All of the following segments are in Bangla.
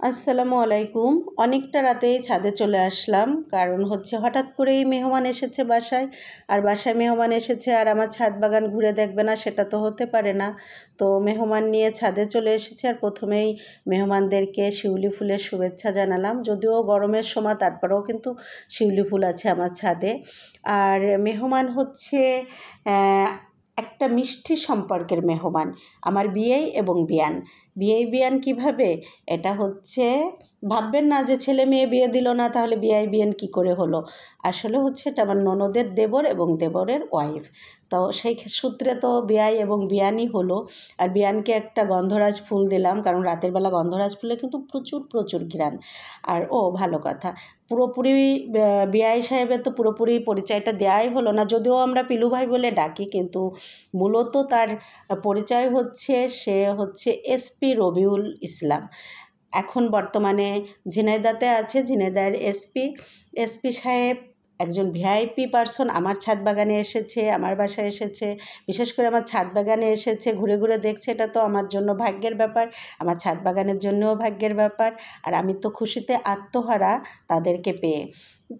আসসালামু আলাইকুম। অনেকটা রাতেই ছাদে চলে আসলাম, কারণ হচ্ছে হঠাৎ করেই মেহমান এসেছে বাসায়। আর বাসায় মেহমান এসেছে আর আমার ছাদ বাগান ঘুরে দেখবে না, সেটা তো হতে পারে না। তো মেহমান নিয়ে ছাদে চলে এসেছে, আর প্রথমেই মেহমানদেরকে শিউলি ফুলের শুভেচ্ছা জানালাম। যদিও গরমের সময়, তারপরেও কিন্তু শিউলি ফুল আছে আমার ছাদে। আর মেহমান হচ্ছে একটা মিষ্টি সম্পর্কের মেহমান, আমার বিয়েই এবং বিয়ান। বিয়েই বিয়ান কিভাবে? এটা হচ্ছে, ভাববেন না যে ছেলে মেয়ে বিয়ে দিল না তাহলে বিয়াই বিয়ান কি করে হলো। আসলে হচ্ছে এটা আমার ননদের দেবর এবং দেবরের ওয়াইফ। তো সেই সূত্রে তো বিয়াই এবং বিয়ানই হলো। আর বিয়ানকে একটা গন্ধরাজ ফুল দিলাম, কারণ রাতের বেলা গন্ধরাজ ফুলে কিন্তু প্রচুর প্রচুর ঘ্রাণ। আর ভালো কথা, পুরোপুরি বিআই সাহেবের তো পুরোপুরি পরিচয়টা দেওয়াই হলো না, যদিও আমরা পিলু ভাই বলে ডাকি, কিন্তু মূলত তার পরিচয় হচ্ছে সে হচ্ছে এসপি রবিউল ইসলাম। এখন বর্তমানে ঝিনাইদহতে আছে, ঝিনাইদহের এসপি সাহেব একজন ভিআইপি পারসন। আমার ছাদ বাগানে এসেছে, আমার বাসায় এসেছে, বিশেষ করে আমার ছাদ বাগানে এসেছে, ঘুরে ঘুরে দেখছে। এটা তো আমার জন্য ভাগ্যের ব্যাপার, আমার ছাদ বাগানের জন্যও ভাগ্যের ব্যাপার। আর আমি তো খুশিতে আত্মহারা তাদেরকে পেয়ে।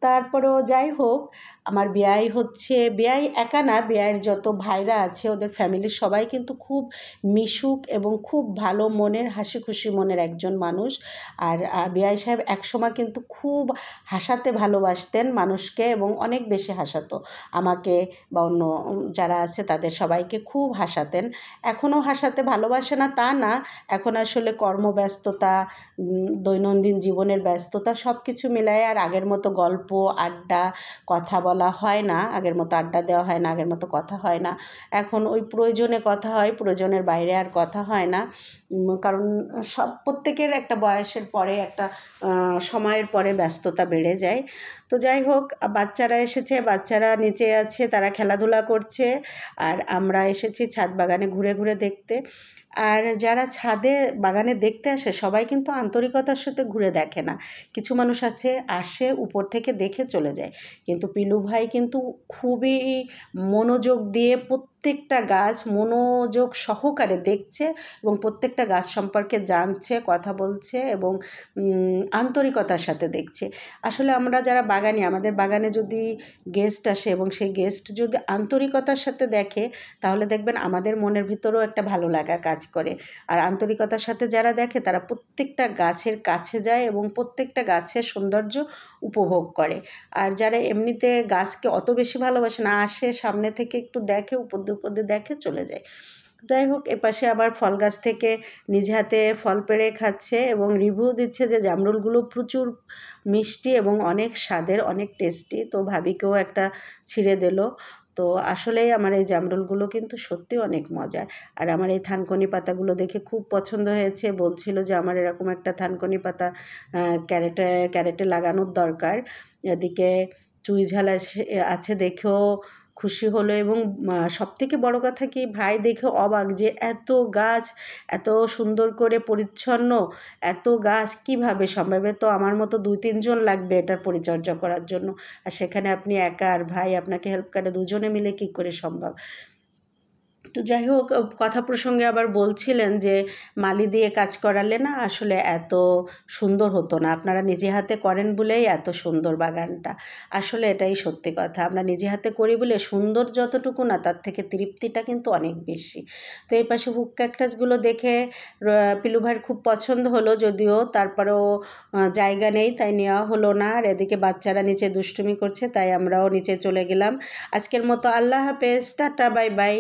তারপরেও যাই হোক, আমার বিয়াই একা না, বিয়াইয়ের যত ভাইরা আছে ওদের ফ্যামিলির সবাই কিন্তু খুব মিশুক এবং খুব ভালো মনের, হাসি খুশি মনের একজন মানুষ। আর বিআই সাহেব একসময় কিন্তু খুব হাসাতে ভালোবাসতেন মানুষকে, এবং অনেক বেশি হাসাতো আমাকে বা অন্য যারা আছে তাদের সবাইকে খুব হাসাতেন। এখনও হাসাতে ভালোবাসে না তা না, এখন আসলে কর্মব্যস্ততা, দৈনন্দিন জীবনের ব্যস্ততা সব কিছু মিলায় আর আগের মতো গল্প আড্ডা কথা বলা হয় না, আগের মতো আড্ডা দেওয়া হয় না, আগের মতো কথা হয় না। এখন ওই প্রয়োজনে কথা হয়, প্রয়োজনের বাইরে আর কথা হয় না। কারণ প্রত্যেকের একটা বয়সের পরে, একটা সময়ের পরে ব্যস্ততা বেড়ে যায়। তো যাই হোক, বাচ্চারা এসেছে, বাচ্চারা নিচে আছে, তারা খেলাধুলা করছে, আর আমরা এসেছি ছাদ বাগানে ঘুরে ঘুরে দেখতে। আর যারা ছাদে বাগানে দেখতে আসে সবাই কিন্তু আন্তরিকতার সাথে ঘুরে দেখে না। কিছু মানুষ আসে উপর থেকে দেখে চলে যায়, কিন্তু পিলু ভাই কিন্তু খুবই মনোযোগ দিয়ে প্রত্যেকটা গাছ মনোযোগ সহকারে দেখছে, এবং প্রত্যেকটা গাছ সম্পর্কে জানছে, কথা বলছে, এবং আন্তরিকতার সাথে দেখছে। আসলে আমরা যারা বাগানি, আমাদের বাগানে যদি গেস্ট আসে এবং সেই গেস্ট যদি আন্তরিকতার সাথে দেখে, তাহলে দেখবেন আমাদের মনের ভিতরেও একটা ভালো লাগা কাজ করে। আর আন্তরিকতার সাথে যারা দেখে তারা প্রত্যেকটা গাছের কাছে যায় এবং প্রত্যেকটা গাছের সৌন্দর্য উপভোগ করে। আর যারা এমনিতে গাছকে অত বেশি ভালোবাসে না, আসে সামনে থেকে একটু দেখে, উপর দিয়ে দেখে চলে যায়। যাই হোক, এপাশে আবার ফল গাছ থেকে নিজ হাতে ফল পেড়ে খাচ্ছে এবং রিভিউ দিচ্ছে যে জামরুলগুলো প্রচুর মিষ্টি এবং অনেক স্বাদের, অনেক টেস্টি। তো ভাবিকেও একটা ছিঁড়ে দিল। তো আসলেই আমার এই জামরুলগুলো কিন্তু সত্যি অনেক মজার। আর আমার এই থানকুনি পাতাগুলো দেখে খুব পছন্দ হয়েছে, বলছিল যে আমার এরকম একটা থানকুনি পাতা ক্যারেটে লাগানোর দরকার। এদিকে চুই ঝাল আছে দেখেও খুশি হলো, এবং সবথেকে বড় কথা কি, ভাই দেখে অবাক যে এত গাছ, এত সুন্দর করে পরিচ্ছন্ন, এত গাছ কীভাবে সম্ভব? তো আমার মতো 2-3 জন লাগবে এটার পরিচর্যা করার জন্য, আর সেখানে আপনি একা, আর ভাই আপনাকে হেল্প করে, দুজনে মিলে কী করে সম্ভব? তো যাই হোক, কথা প্রসঙ্গে আবার বলছিলেন যে মালি দিয়ে কাজ করালে না আসলে এত সুন্দর হতো না, আপনারা নিজে হাতে করেন বলেই এত সুন্দর বাগানটা। আসলে এটাই সত্যি কথা, আমরা নিজে হাতে করি বলে সুন্দর যতটুকু না, তার থেকে তৃপ্তিটা কিন্তু অনেক বেশি। তো এই পাশে হুক ক্যাকটাসগুলো দেখে পিলু ভাইয়ের খুব পছন্দ হলো, যদিও তারপরেও জায়গা নেই তাই নেওয়া হলো না। আর এদিকে বাচ্চারা নিচে দুষ্টুমি করছে, তাই আমরাও নিচে চলে গেলাম। আজকের মতো আল্লাহ হাফেজ, টাটা, বাই বাই।